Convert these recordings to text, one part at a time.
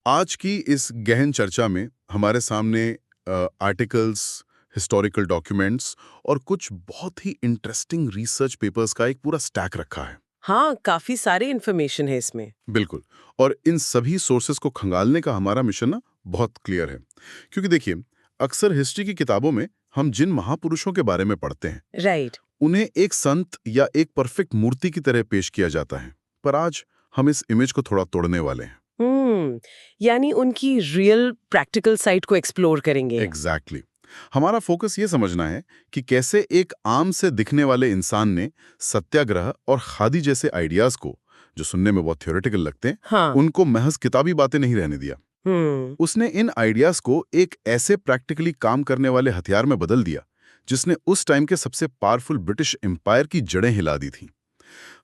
आज की इस गहन चर्चा में हमारे सामने आर्टिकल्स, हिस्टोरिकल डॉक्यूमेंट्स और कुछ बहुत ही इंटरेस्टिंग रिसर्च पेपर्स का एक पूरा स्टैक रखा है। हाँ, काफी सारी इन्फॉर्मेशन है इसमें। बिल्कुल। और इन सभी सोर्सेस को खंगालने का हमारा मिशन ना बहुत क्लियर है। क्योंकि देखिए, अक्सर हिस्ट्री की किताबों में हम जिन महापुरुषों के बारे में पढ़ते हैं, राइट। उन्हें एक संत या एक परफेक्ट मूर्ति की तरह पेश किया जाता है। पर आज हम इस इमेज को थोड़ा तोड़ने वाले हैं। यानी उनकी रियल प्रैक्टिकल साइड को एक्सप्लोर करेंगे। एग्जैक्टली हमारा फोकस ये समझना है कि कैसे एक आम से दिखने वाले इंसान ने सत्याग्रह और खादी जैसे आइडियाज को, जो सुनने में बहुत थ्योरेटिकल लगते हैं, हाँ। उनको महज किताबी बातें नहीं रहने दिया। उसने इन आइडियाज को एक ऐसे प्रैक्टिकली काम करने वाले हथियार में बदल दिया जिसने उस टाइम के सबसे पावरफुल ब्रिटिश एम्पायर की जड़ें हिला दी थी।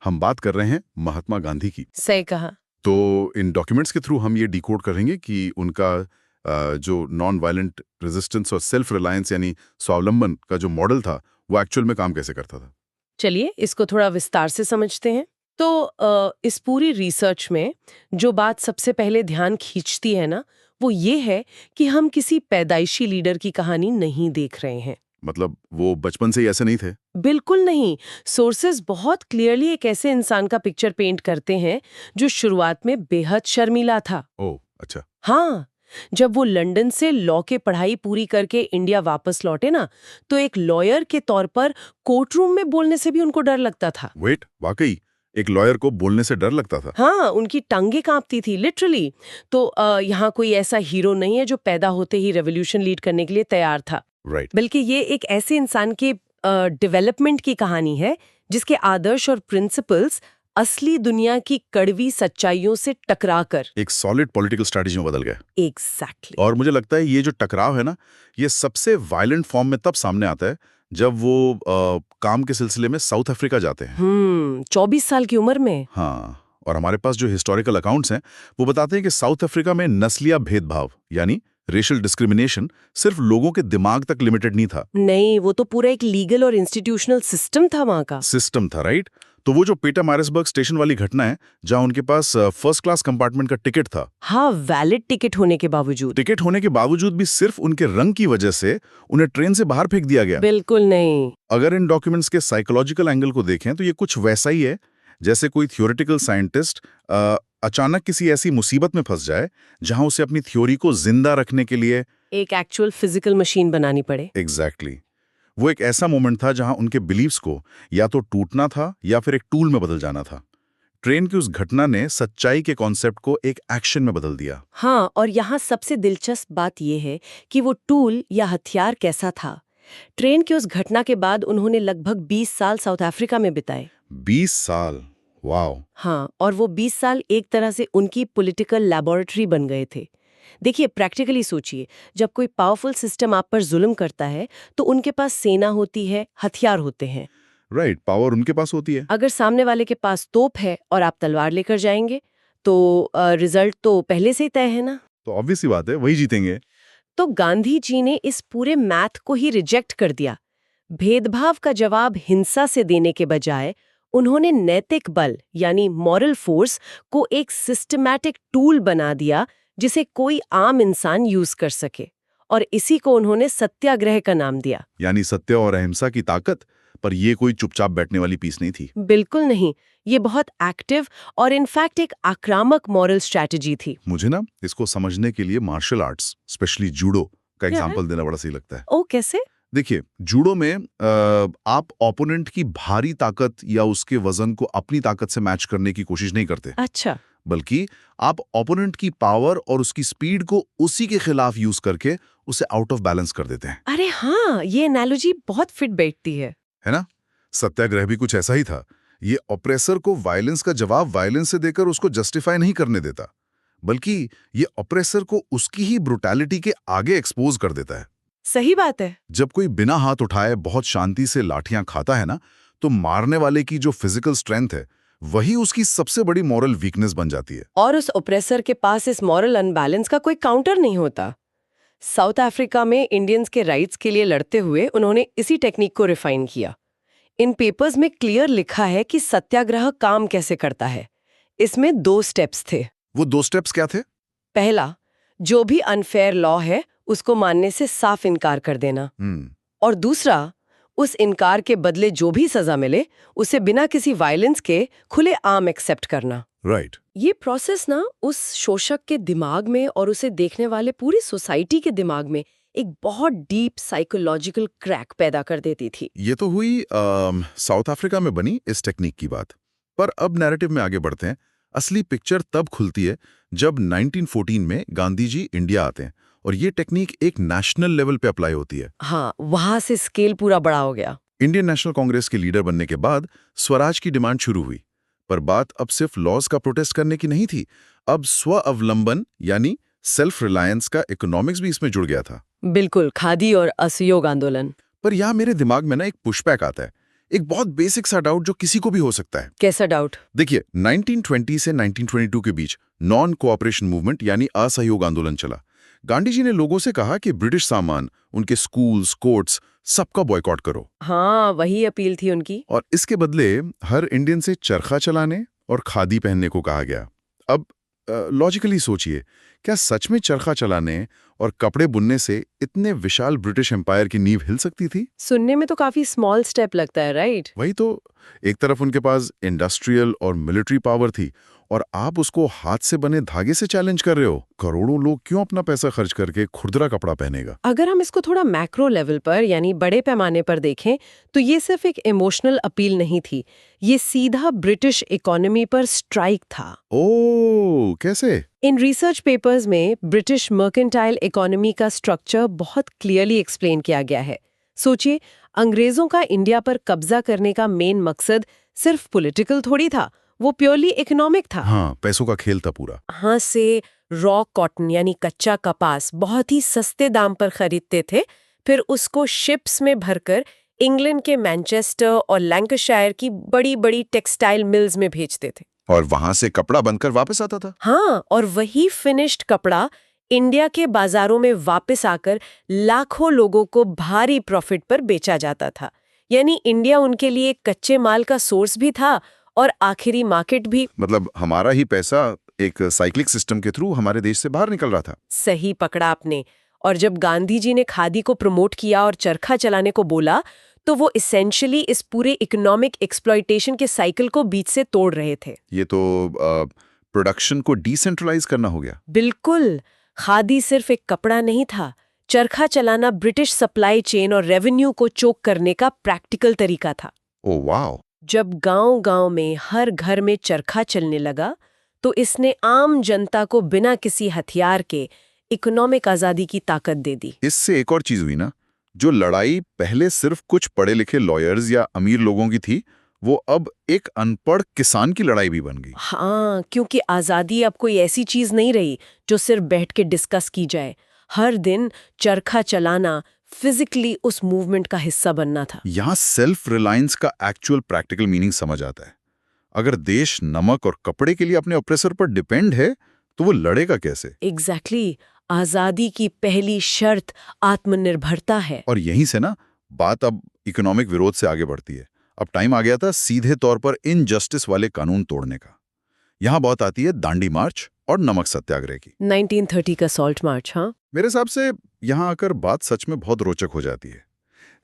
हम बात कर रहे हैं महात्मा गांधी की। सही कहा। तो इन डॉक्यूमेंट्स के थ्रू हम ये डिकोड करेंगे कि उनका जो नॉन वायलेंट रेजिस्टेंस और सेल्फ रिलायंस यानी स्वावलंबन का जो मॉडल था, वो एक्चुअल में काम कैसे करता था। चलिए इसको थोड़ा विस्तार से समझते हैं। तो इस पूरी रिसर्च में जो बात सबसे पहले ध्यान खींचती है ना, वो ये है कि हम किसी पैदाइशी लीडर की कहानी नहीं देख रहे हैं। मतलब वो बचपन से ही ऐसे नहीं थे। बिल्कुल नहीं। सोर्सेज बहुत क्लियरली एक ऐसे इंसान का पिक्चर पेंट करते हैं जो शुरुआत में बेहद शर्मीला था। ओह अच्छा। हाँ, जब वो लंदन से लॉ के पढ़ाई पूरी करके इंडिया वापस लौटे ना, तो एक लॉयर के तौर पर कोर्टरूम में बोलने से भी उनको डर लगता था। वेट, वाकई एक लॉयर को बोलने से डर लगता था? हाँ, उनकी टांगे कांपती थी लिटरली। तो यहाँ कोई ऐसा हीरो नहीं है जो पैदा होते ही रेवोल्यूशन लीड करने के लिए तैयार था। राइट। बल्कि ये एक ऐसे इंसान के डेवलपमेंट की कहानी है जिसके आदर्श और प्रिंसिपल्स असली दुनिया की कड़वी सच्चाइयों से टकराकर एक सॉलिड पॉलिटिकल स्ट्रेटजी में बदल गए। एग्जैक्टली। और मुझे लगता है ये जो टकराव है ना, ये सबसे वायलेंट फॉर्म में तब सामने आता है जब वो काम के सिलसिले में साउथ अफ्रीका जाते हैं। 24 साल की उम्र में। हाँ, और हमारे पास जो हिस्टोरिकल अकाउंट्स हैं, वो बताते हैं कि साउथ अफ्रीका में नस्लीय भेदभाव यानी रेशियल डिस्क्रिमिनेशन सिर्फ लोगों के दिमाग तक लिमिटेड नहीं था। नहीं, वो तो पूरा एक लीगल और इंस्टीट्यूशनल सिस्टम था वहां का। सिस्टम था, राइट। तो वो जो पीटरमारिट्सबर्ग स्टेशन वाली घटना है, जहां उनके पास फर्स्ट क्लास कंपार्टमेंट का टिकट था, हाँ, वैलिड टिकट होने के बावजूद भी सिर्फ उनके रंग की वजह से उन्हें ट्रेन से बाहर फेंक दिया गया। बिल्कुल नहीं। अगर इन डॉक्यूमेंट्स के साइकोलॉजिकल एंगल को देखें तो ये कुछ वैसा ही है जैसे कोई थ्योरेटिकल साइंटिस्ट अचानक किसी ऐसी मुसीबत में फंस जाए जहां उसे अपनी थ्योरी को जिंदा रखने के लिए एक एक्चुअल फिजिकल मशीन बनानी पड़े। एग्जैक्टली वो एक ऐसा मोमेंट था जहां उनके बिलीव्स को या तो टूटना था या फिर एक टूल में बदल जाना था। ट्रेन की उस घटना ने सच्चाई के कॉन्सेप्ट को एक एक्शन में बदल दिया। हाँ, और यहाँ सबसे दिलचस्प बात यह है कि वो टूल या हथियार कैसा था। ट्रेन की उस घटना के बाद उन्होंने लगभग 20 साल साउथ अफ्रीका में बिताए। 20 साल, वाओ। हाँ, और वो 20 साल एक तरह से उनकी पॉलिटिकल लैबोरेटरी बन गए थे। देखिए, प्रैक्टिकली सोचिए, जब कोई पावरफुल सिस्टम आप पर जुल्म करता है तो उनके पास सेना होती है, हथियार होते हैं। राइट, पावर उनके पास होती है। अगर सामने वाले के पास तोप है और आप तलवार लेकर जाएंगे तो रिजल्ट तो पहले से ही तय है ना। तो ऑब्वियस सी बात है, वही जीतेंगे। तो गांधी जी ने इस पूरे मैथ को ही रिजेक्ट कर दिया। भेदभाव का जवाब हिंसा से देने के बजाय उन्होंने नैतिक बल यानी मॉरल फोर्स को एक सिस्टमैटिक टूल बना दिया जिसे कोई आम इंसान यूज कर सके, और इसी को उन्होंने सत्याग्रह का नाम दिया। यानी सत्य और अहिंसा की ताकत। पर ये कोई चुपचाप बैठने वाली पीस नहीं थी। बिल्कुल नहीं, ये बहुत एक्टिव और इनफैक्ट एक आक्रामक मॉरल स्ट्रैटेजी थी। मुझे ना इसको समझने के लिए मार्शल आर्ट्स, स्पेशली जूडो का एग्जांपल देना बड़ा सही लगता है। ओ, कैसे? देखिए, जूडो में आप ओपोनेंट की भारी ताकत या उसके वजन को अपनी ताकत से मैच करने की कोशिश नहीं करते। अच्छा। बल्कि आप ओपोनेंट की पावर और उसकी स्पीड को उसी के खिलाफ यूज करके उसे आउट ऑफ बैलेंस कर देते हैं। अरे हाँ, ये एनालॉजी बहुत फिट बैठती है ना? सत्याग्रह भी कुछ ऐसा ही था। ये ऑपरेसर को वायलेंस का जवाब वायलेंस से देकर उसको जस्टिफाई नहीं करने देता, बल्कि ये ऑपरेसर को उसकी ही ब्रुटैलिटी के आगे एक्सपोज कर देता है। सही बात है। जब कोई बिना हाथ उठाए बहुत शांति से लाठियां खाता है ना, तो मारने वाले की जो फिजिकल स्ट्रेंथ है वही उसकी सबसे बड़ी मॉरल वीकनेस बन जाती है। और उस ऑपरेसर के पास इस मॉरल अनबैलेंस का कोई काउंटर नहीं होता। साउथ अफ्रीका में इंडियंस के राइट्स के लिए लड़ते हुए उन्होंने इसी टेक्निक को रिफाइन किया। इन पेपर्स में क्लियर लिखा है कि सत्याग्रह काम कैसे करता है। इसमें 2 स्टेप्स थे। वो 2 स्टेप्स क्या थे? पहला, जो भी अनफेयर लॉ है उसको मानने से साफ इनकार कर देना, और दूसरा, उस इनकार के बदले जो भी सजा मिले उसे बिना किसी वायलेंस के खुले आम एक्सेप्ट करना। राइट। ये प्रोसेस ना उस शोषक के दिमाग में और उसे देखने वाले पूरी सोसाइटी के दिमाग में एक बहुत डीप साइकोलॉजिकल क्रैक पैदा कर देती थी। ये तो हुई साउथ अफ्रीका में बनी इस टेक्निक की बात। पर अब नैरेटिव में आगे बढ़ते हैं। असली पिक्चर तब खुलती है जब 1914 में गांधी जी इंडिया आते हैं और ये टेक्निक एक नेशनल लेवल पे अप्लाई होती है। हाँ, वहां से स्केल पूरा बड़ा हो गया। इंडियन नेशनल कांग्रेस के लीडर बनने के बाद स्वराज की डिमांड शुरू हुई। पर बात अब सिर्फ लॉज का प्रोटेस्ट करने की नहीं थी, अब स्व अवलंबन यानी सेल्फ रिलायंस का इकोनॉमिक्स भी इसमें जुड़ गया था। बिल्कुल, खादी और असहयोग आंदोलन। पर यहाँ मेरे दिमाग में ना एक पुशबैक आता है, एक बहुत बेसिक सा डाउट जो किसी को भी हो सकता है। कैसा डाउट? देखिए, 1920 से 1922 के बीच नॉन कोऑपरेशन मूवमेंट यानी असहयोग आंदोलन चला। गांधी जी ने लोगों से कहा कि ब्रिटिश सामान, उनके स्कूल्स, कोर्ट्स, सबका बॉयकॉट करो। हाँ, वही अपील थी उनकी। और इसके बदले हर इंडियन से चरखा चलाने और खादी पहनने को कहा गया। अब लॉजिकली सोचिए, क्या सच में चरखा चलाने और कपड़े बुनने से इतने विशाल ब्रिटिश एम्पायर की नींव हिल सकती थी? सुनने में तो काफी स्मॉल स्टेप लगता है, राइट? वही तो, एक तरफ उनके पास इंडस्ट्रियल और मिलिट्री पावर थी और आप उसको हाथ से बने धागे से चैलेंज कर रहे हो। करोड़ों लोग क्यों अपना पैसा खर्च करके खुरदरा कपड़ा पहनेगा? अगर हम इसको थोड़ा मैक्रो लेवल पर यानी बड़े पैमाने पर देखें तो ये सिर्फ एक इमोशनल अपील नहीं थी, ये सीधा ब्रिटिश इकोनॉमी पर स्ट्राइक था। ओह, कैसे? इन रिसर्च पेपर्स में ब्रिटिश मर्केंटाइल इकोनॉमी का स्ट्रक्चर बहुत क्लियरली एक्सप्लेन किया गया है। सोचिए, अंग्रेजों का इंडिया पर कब्जा करने का मेन मकसद सिर्फ पॉलिटिकल थोड़ी था, वो प्योरली इकोनॉमिक था। हाँ, पैसों का खेल था पूरा। हाँ, से रॉ कॉटन यानी कच्चा कपास बहुत ही सस्ते दाम पर खरीदते थे, फिर उसको शिप्स में भरकर इंग्लैंड के मैनचेस्टर और लैंकाशायर की बड़ी बड़ी टेक्सटाइल मिल्स में भेजते थे। और वहां से कपड़ा बनकर वापस आता था। हाँ, और वही फिनिश्ड कपड़ा इंडिया के बाजारों में वापस आकर लाखों लोगों को भारी प्रॉफिट पर बेचा जाता था। यानी इंडिया उनके लिए कच्चे माल का सोर्स भी था और आखिरी मार्केट भी। मतलब हमारा ही पैसा एक साइक्लिक सिस्टम के थ्रू हमारे देश से बाहर निकल रहा था। सही पकड़ा आपने। और जब गांधी जी ने खादी को प्रमोट किया और चरखा चलाने को बोला, तो वो इसेंशियली इस पूरे इकोनॉमिक एक्सप्लॉयटेशन के साइकिल को बीच से तोड़ रहे थे। ये तो प्रोडक्शन को डिसेंट्रलाइज करना हो गया। बिल्कुल, खादी सिर्फ एक कपड़ा नहीं था, चरखा चलाना ब्रिटिश सप्लाई चेन और रेवेन्यू को चोक करने का प्रैक्टिकल तरीका था। Oh wow! जब गांव-गांव में हर घर में चरखा चलने लगा, तो इसने आम जनता को बिना किसी हथियार के इकोनॉमिक आजादी की ताकत दे दी। इससे एक और चीज हुई ना, जो लड़ाई पहले सिर्फ कुछ पढ़े लिखे लॉयर्स या अमीर लोगों की थी, वो अब एक अनपढ़ किसान की लड़ाई भी बन गई। हाँ, क्योंकि आजादी अब कोई ऐसी चीज नहीं रही जो सिर्फ बैठ के डिस्कस की जाए। हर दिन चरखा चलाना, फिजिकली उस मूवमेंट का हिस्सा बनना था। यहाँ सेल्फ रिलायंस का एक्चुअल प्रैक्टिकल मीनिंग समझ आता है। अगर देश नमक और कपड़े के लिए अपने ऑप्रेसर पर डिपेंड है, तो वो लड़ेगा कैसे? एग्जैक्टली, आजादी की पहली शर्त आत्मनिर्भरता है। और यहीं से ना बात अब इकोनॉमिक विरोध से आगे बढ़ती है। अब टाइम आ गया था सीधे तौर पर इनजस्टिस वाले कानून तोड़ने का। यहाँ बात आती है दांडी मार्च और नमक सत्याग्रह की। 1930 का सॉल्ट मार्च। हाँ, मेरे हिसाब से यहाँ आकर बात सच में बहुत रोचक हो जाती है।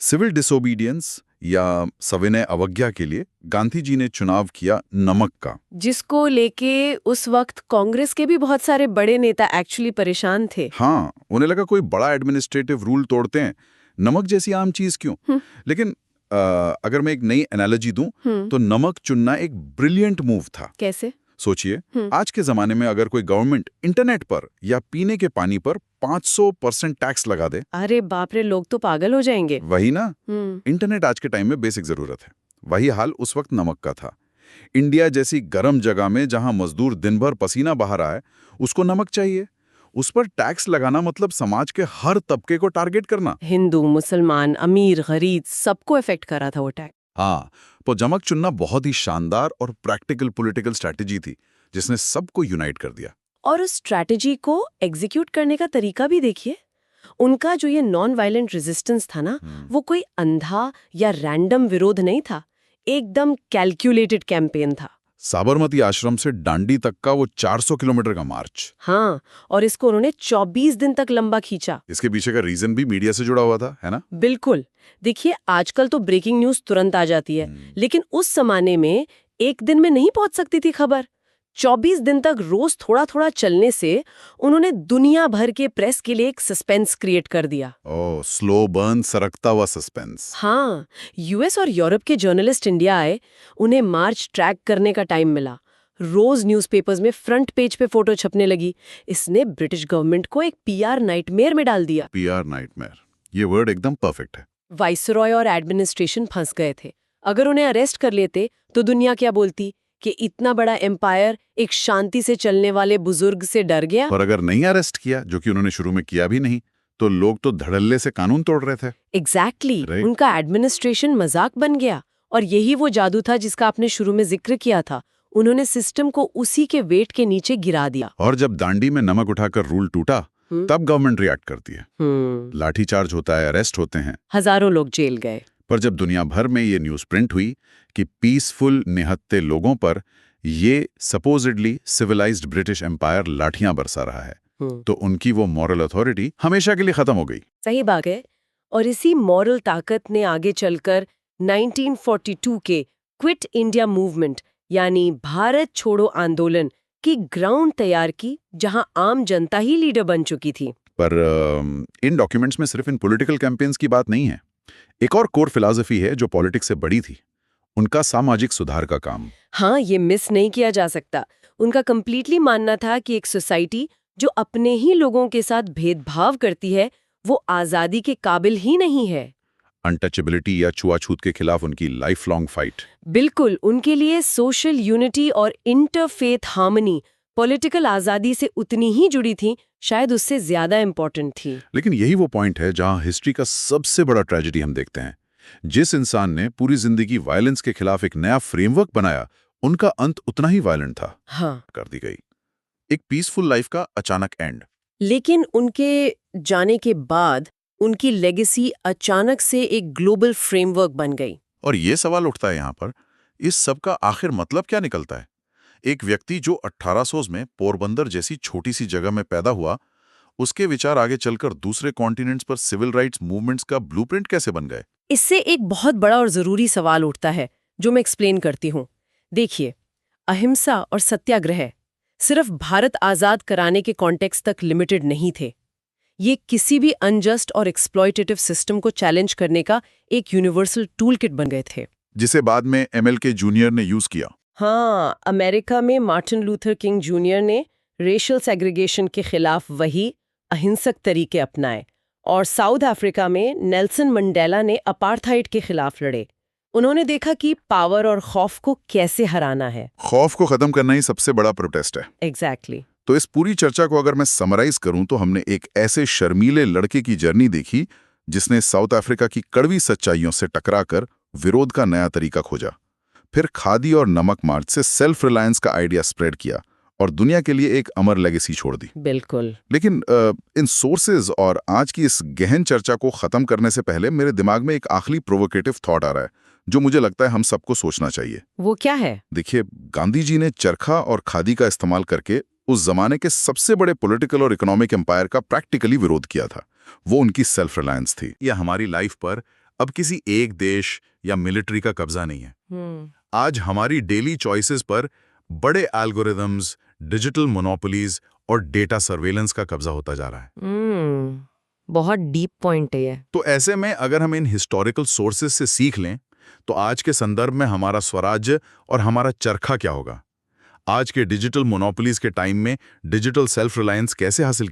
सिविल डिसोबीडियंस या सविनय अवज्ञा के लिए गांधी जी ने चुनाव किया नमक का, जिसको लेके उस वक्त कांग्रेस के भी बहुत सारे बड़े नेता एक्चुअली परेशान थे। हाँ, उन्हें लगा कोई बड़ा एडमिनिस्ट्रेटिव रूल तोड़ते हैं, नमक जैसी आम चीज क्यों। लेकिन अगर मैं एक नई एनालॉजी दूं तो नमक चुनना एक ब्रिलियंट मूव था। कैसे? सोचिए, आज के जमाने में अगर कोई गवर्नमेंट इंटरनेट पर या पीने के पानी पर 500% टैक्स लगा दे, अरे बाप रे, लोग तो पागल हो जाएंगे। वही ना, इंटरनेट आज के टाइम में बेसिक जरूरत है। वही हाल उस वक्त नमक का था। इंडिया जैसी गर्म जगह में जहां मजदूर दिन भर पसीना बहा रहा है, उसको नमक चाहिए। उस पर टैक्स लगाना मतलब समाज के हर तबके को टारगेट करना। हिंदू, मुसलमान, अमीर, गरीब, सबको इफेक्ट कर रहा था वो टैक्स। हाँ, तो नमक चुनना बहुत ही शानदार और प्रैक्टिकल पॉलिटिकल स्ट्रैटेजी थी, जिसने सबको यूनाइट कर दिया। और उस स्ट्रैटेजी को एग्जीक्यूट करने का तरीका भी देखिए। उनका जो ये नॉन वायलेंट रेजिस्टेंस था ना, वो कोई अंधा या रैंडम विरोध नहीं था, एकदम कैलकुलेटेड कैंपेन था। साबरमती आश्रम से दांडी तक का वो 400 किलोमीटर का मार्च। हाँ, और इसको उन्होंने 24 दिन तक लंबा खींचा। इसके पीछे का रीजन भी मीडिया से जुड़ा हुआ था, है ना? बिल्कुल। देखिए, आजकल तो ब्रेकिंग न्यूज तुरंत आ जाती है, लेकिन उस जमाने में एक दिन में नहीं पहुंच सकती थी खबर। 24 दिन तक रोज थोड़ा थोड़ा चलने से उन्होंने दुनिया भर के प्रेस के लिए एक सस्पेंस क्रिएट कर दिया। ओह, स्लो बर्न, सरकता हुआ सस्पेंस। हाँ, यूएस और यूरोप के जर्नलिस्ट इंडिया आए, उन्हें मार्च ट्रैक करने का टाइम मिला। रोज न्यूज़पेपर्स में फ्रंट पेज पे फोटो छपने लगी। इसने ब्रिटिश गवर्नमेंट को एक पीआर नाइटमेयर में डाल दिया। पीआर नाइटमेयर, ये वर्ड एकदम परफेक्ट है। वाइसरॉय और एडमिनिस्ट्रेशन फंस गए थे। अगर उन्हें अरेस्ट कर लेते तो दुनिया क्या बोलती कि इतना बड़ा एम्पायर एक शांति से चलने वाले बुजुर्ग से डर गया। और अगर नहीं अरेस्ट किया, जो कि उन्होंने शुरू में किया भी नहीं, तो लोग तो धड़ल्ले से कानून तोड़ रहे थे। Exactly, Right. उनका एडमिनिस्ट्रेशन मजाक बन गया। और यही वो जादू था जिसका आपने शुरू में जिक्र किया था। उन्होंने सिस्टम को उसी के वेट के नीचे गिरा दिया। और जब दांडी में नमक उठाकर रूल टूटा, तब गवर्नमेंट रिएक्ट करती है। लाठीचार्ज होता है, अरेस्ट होते हैं, हजारों लोग जेल गए। पर जब दुनिया भर में ये न्यूज प्रिंट हुई कि पीसफुल निहत्थे लोगों पर ये सपोजिडली सिविलाइज्ड ब्रिटिश एम्पायर लाठियां बरसा रहा है, तो उनकी वो मॉरल अथॉरिटी हमेशा के लिए खत्म हो गई। सही बात है। और इसी मॉरल ताकत ने आगे चलकर 1942 के क्विट इंडिया मूवमेंट यानी भारत छोड़ो आंदोलन की ग्राउंड तैयार की, जहां आम जनता ही लीडर बन चुकी थी। पर इन डॉक्यूमेंट्स में सिर्फ इन पॉलिटिकल कैंपेन्स की बात नहीं है। एक और कोर फिलॉसफी है जो पॉलिटिक्स से बड़ी थी, उनका सामाजिक सुधार का काम। हाँ, ये मिस नहीं किया जा सकता। उनका कंप्लीटली मानना था कि एक सोसाइटी जो अपने ही लोगों के साथ भेदभाव करती है, वो आजादी के काबिल ही नहीं है। अनटचेबिलिटी या छुआछूत के खिलाफ उनकी लाइफ लॉन्ग फाइट। बिल्कुल, उनके लिए सोशल यूनिटी और इंटरफेथ हार्मनी पॉलिटिकल आजादी से उतनी ही जुड़ी थी, शायद उससे ज्यादा इंपॉर्टेंट थी। लेकिन यही वो पॉइंट है जहां हिस्ट्री का सबसे बड़ा ट्रेजेडी हम देखते हैं। जिस इंसान ने पूरी जिंदगी वायलेंस के खिलाफ एक नया फ्रेमवर्क बनाया, उनका अंत उतना ही वायलेंट था। हाँ, कर दी गई एक पीसफुल लाइफ का अचानक एंड। लेकिन उनके जाने के बाद उनकी लेगेसी अचानक से एक ग्लोबल फ्रेमवर्क बन गई। और ये सवाल उठता है यहाँ पर, इस सब का आखिर मतलब क्या निकलता है? एक व्यक्ति जो 1800 में पोरबंदर जैसी छोटी सी जगह में पैदा हुआ, उसके विचार आगे चलकर दूसरे कॉन्टिनेंट्स पर सिविल राइट्स मूवमेंट्स का ब्लूप्रिंट कैसे बन गए? इससे एक बहुत बड़ा और जरूरी सवाल उठता है, जो मैं एक्सप्लेन करती हूँ। देखिए, अहिंसा और सत्याग्रह सिर्फ भारत आजाद कराने के कॉन्टेक्स्ट तक लिमिटेड नहीं थे। ये किसी भी अनजस्ट और एक्सप्लॉयटेटिव सिस्टम को चैलेंज करने का एक यूनिवर्सल टूलकिट बन गए थे, जिसे बाद में MLK जूनियर ने यूज किया। हाँ, अमेरिका में मार्टिन लूथर किंग जूनियर ने रेशियल सेग्रीगेशन के खिलाफ वही अहिंसक तरीके अपनाए, और साउथ अफ्रीका में नेल्सन मंडेला ने अपार्थाइड के खिलाफ लड़े। उन्होंने देखा कि पावर और खौफ को कैसे हराना है। खौफ को खत्म करना ही सबसे बड़ा प्रोटेस्ट है। एग्जैक्टली। तो इस पूरी चर्चा को अगर मैं समराइज करूं, तो हमने एक ऐसे शर्मीले लड़के की जर्नी देखी जिसने साउथ अफ्रीका की कड़वी सच्चाइयों से टकराकर विरोध का नया तरीका खोजा, फिर खादी और नमक मार्च से सेल्फ रिलायंस का आइडिया स्प्रेड किया और दुनिया के लिए एक अमर लेगेसी छोड़ दी। बिल्कुल। लेकिन इन सोर्सेज और आज की इस गहन चर्चा को खत्म करने से पहले मेरे दिमाग में एक आखिरी प्रोवोकेटिव थॉट आ रहा है, जो मुझे लगता है हम सबको सोचना चाहिए। वो क्या है? देखिए, गांधी जी ने चरखा और खादी का इस्तेमाल करके उस जमाने के सबसे बड़े पॉलिटिकल और इकोनॉमिक एम्पायर का प्रैक्टिकली विरोध किया था। वो उनकी सेल्फ रिलायंस थी। यह हमारी लाइफ पर अब किसी एक देश या मिलिट्री का कब्जा नहीं है। आज हमारी डेली चॉइसेस पर बड़े एल्गोरिदम्स, डिजिटल मोनोपोलीज और डेटा सर्वेलेंस का कब्जा होता जा रहा है। बहुत डीप पॉइंट है ये। तो ऐसे में अगर हम इन हिस्टोरिकल सोर्सेज से सीख लें, तो आज के संदर्भ में हमारा स्वराज्य और हमारा चरखा क्या होगा? आज के डिजिटल मोनोपोलीज के टाइम में डिजिटल सेल्फ रिलायंस कैसे हासिल